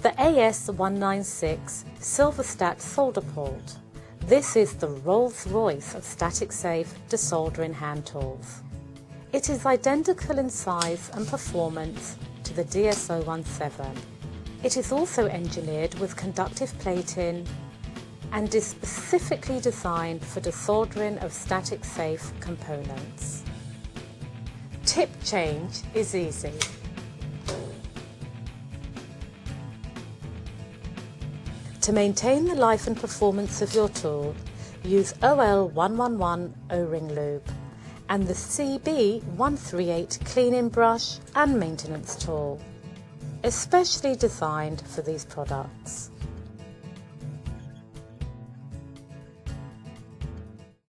The AS196 Silverstat Soldapullt. This is the Rolls-Royce of static safe desoldering hand tools. It is identical in size and performance to the DS017. It is also engineered with conductive plating and is specifically designed for desoldering of static safe components. Tip change is easy. To maintain the life and performance of your tool, use OL111 O-ring lube and the CB138 cleaning brush and maintenance tool, especially designed for these products.